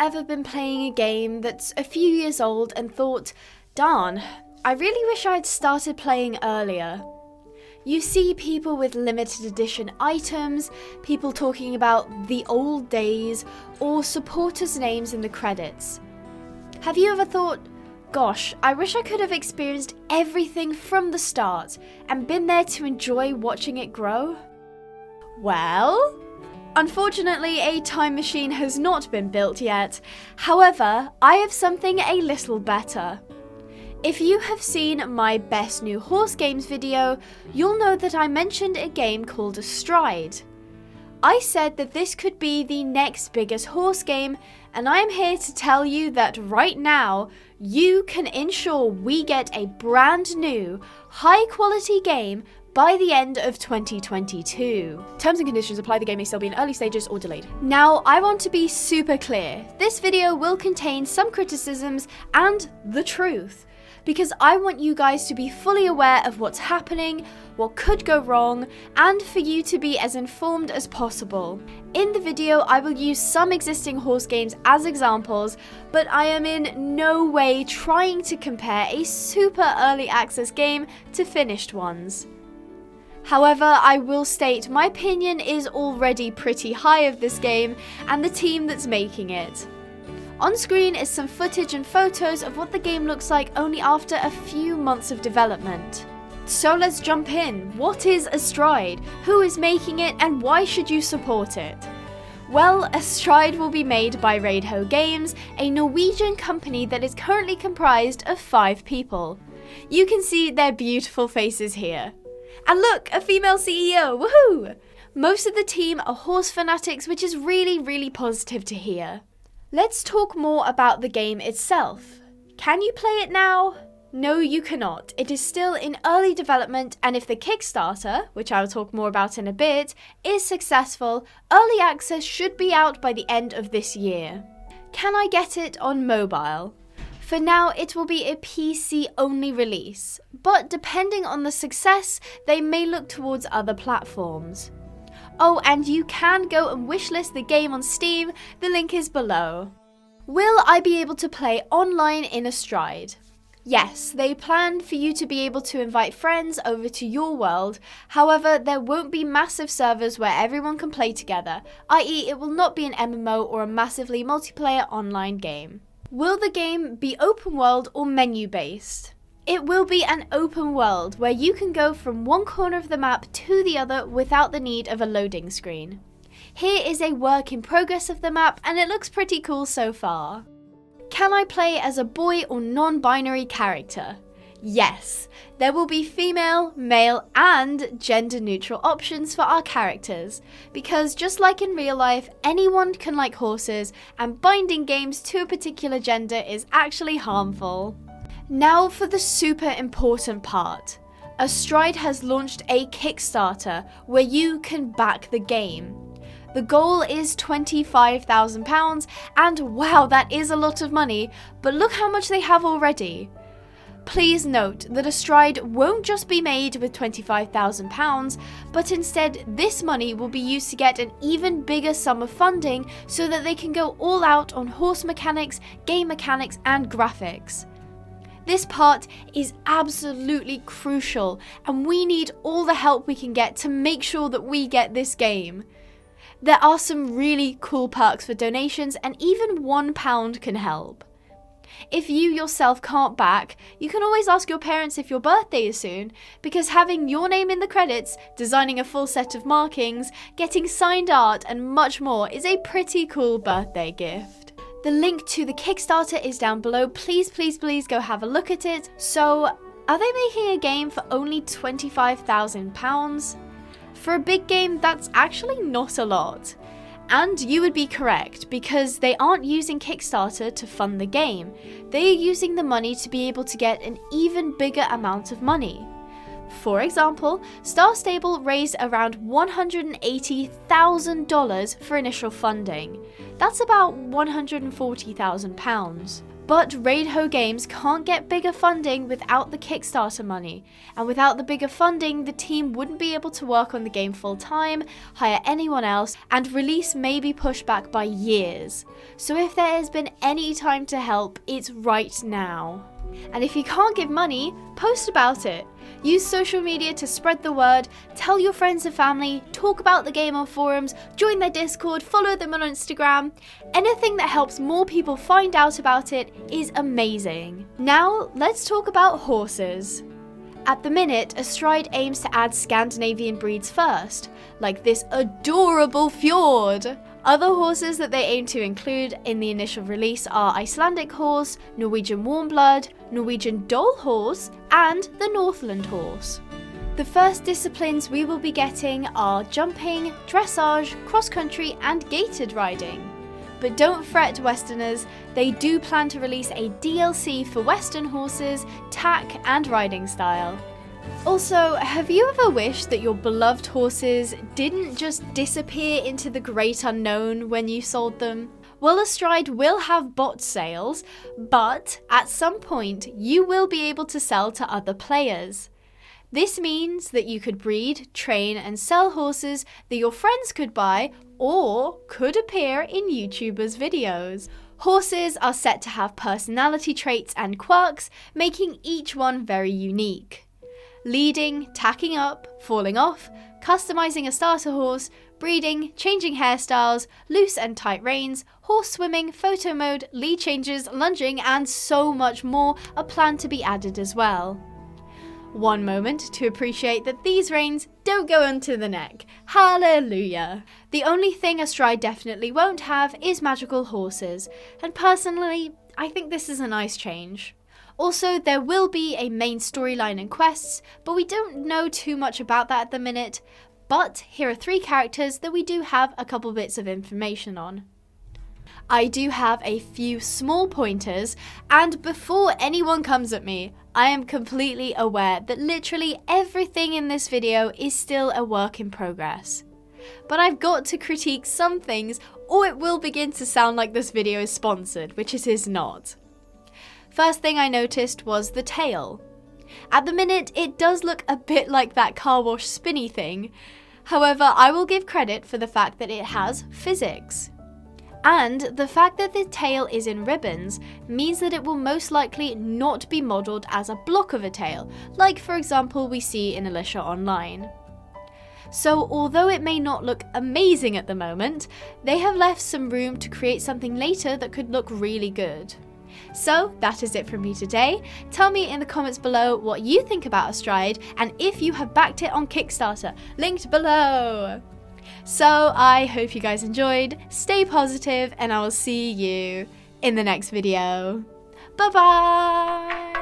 ever been playing a game that's a few years old and thought, darn, I really wish I'd started playing earlier? You see people with limited edition items, people talking about the old days, or supporters' names in the credits. Have you ever thought, gosh, I wish I could have experienced everything from the start and been there to enjoy watching it grow? Well, unfortunately, a time machine has not been built yet. However, I have something a little better. If you have seen my Best New Horse Games video, you'll know that I mentioned a game called Astride. I said that this could be the next biggest horse game, and I'm here to tell you that right now, you can ensure we get a brand new, high quality game by the end of 2022. Terms and conditions apply. The game may still be in early stages or delayed. Now, I want to be super clear. This video will contain some criticisms and the truth, because I want you guys to be fully aware of what's happening, what could go wrong, and for you to be as informed as possible. In the video, I will use some existing horse games as examples, but I am in no way trying to compare a super early access game to finished ones. However, I will state my opinion is already pretty high of this game and the team that's making it. On screen is some footage and photos of what the game looks like only after a few months of development. So let's jump in. What is Astride? Who is making it and why should you support it? Well, Astride will be made by RaidHo Games, a Norwegian company that is currently comprised of 5 people. You can see their beautiful faces here. And look, a female CEO, woohoo! Most of the team are horse fanatics, which is really positive to hear. Let's talk more about the game itself. Can you play it now? No, you cannot. It is still in early development, and if the Kickstarter, which I will talk more about in a bit, is successful, early access should be out by the end of this year. Can I get it on mobile? For now, it will be a PC-only release, but depending on the success, they may look towards other platforms. Oh, and you can go and wishlist the game on Steam, the link is below. Will I be able to play online in Astride? Yes, they plan for you to be able to invite friends over to your world, however, there won't be massive servers where everyone can play together, i.e. it will not be an MMO or a massively multiplayer online game. Will the game be open world or menu based? It will be an open world where you can go from one corner of the map to the other without the need of a loading screen. Here is a work in progress of the map and it looks pretty cool so far. Can I play as a boy or non-binary character? Yes, there will be female, male and gender neutral options for our characters, because just like in real life, anyone can like horses and binding games to a particular gender is actually harmful. Now for the super important part. Astride has launched a Kickstarter where you can back the game. The goal is £25,000 and wow, that is a lot of money, but look how much they have already. Please note that Astride won't just be made with £25,000, but instead this money will be used to get an even bigger sum of funding so that they can go all out on horse mechanics, game mechanics and graphics. This part is absolutely crucial and we need all the help we can get to make sure that we get this game. There are some really cool perks for donations and even £1 can help. If you yourself can't back, you can always ask your parents if your birthday is soon, because having your name in the credits, designing a full set of markings, getting signed art and much more is a pretty cool birthday gift. The link to the Kickstarter is down below, please go have a look at it. So, are they making a game for only £25,000? For a big game, that's actually not a lot. And you would be correct, because they aren't using Kickstarter to fund the game. They are using the money to be able to get an even bigger amount of money. For example, Star Stable raised around $180,000 for initial funding. That's about £140,000. But RaidHo Games can't get bigger funding without the Kickstarter money, and without the bigger funding, the team wouldn't be able to work on the game full time, hire anyone else, and release may be pushed back by years. So if there has been any time to help, it's right now. And if you can't give money, post about it. Use social media to spread the word, tell your friends and family, talk about the game on forums, join their Discord, follow them on Instagram. Anything that helps more people find out about it is amazing. Now, let's talk about horses. At the minute, Astride aims to add Scandinavian breeds first, like this adorable fjord. Other horses that they aim to include in the initial release are Icelandic horse, Norwegian warmblood, Norwegian Dole horse, and the Northland horse. The first disciplines we will be getting are jumping, dressage, cross-country, and gated riding. But don't fret, Westerners, they do plan to release a DLC for Western horses, tack, and riding style. Also, have you ever wished that your beloved horses didn't just disappear into the great unknown when you sold them? Well, Astride will have bot sales, but at some point you will be able to sell to other players. This means that you could breed, train, and sell horses that your friends could buy or could appear in YouTubers' videos. Horses are set to have personality traits and quirks, making each one very unique. Leading, tacking up, falling off, customizing a starter horse, breeding, changing hairstyles, loose and tight reins, horse swimming, photo mode, lead changes, lunging, and so much more are planned to be added as well. One moment to appreciate that these reins don't go onto the neck. Hallelujah! The only thing Astride definitely won't have is magical horses, and personally, I think this is a nice change. Also, there will be a main storyline and quests, but we don't know too much about that at the minute. But here are 3 characters that we do have a couple bits of information on. I do have a few small pointers, and before anyone comes at me, I am completely aware that literally everything in this video is still a work in progress. But I've got to critique some things, or it will begin to sound like this video is sponsored, which it is not. First thing I noticed was the tail. At the minute, it does look a bit like that car wash spinny thing. However, I will give credit for the fact that it has physics. And the fact that the tail is in ribbons means that it will most likely not be modelled as a block of a tail, like for example we see in Alicia Online. So although it may not look amazing at the moment, they have left some room to create something later that could look really good. So that is it from me today. Tell me in the comments below what you think about Astride and if you have backed it on Kickstarter, linked below. So I hope you guys enjoyed, stay positive, and I will see you in the next video. Bye bye!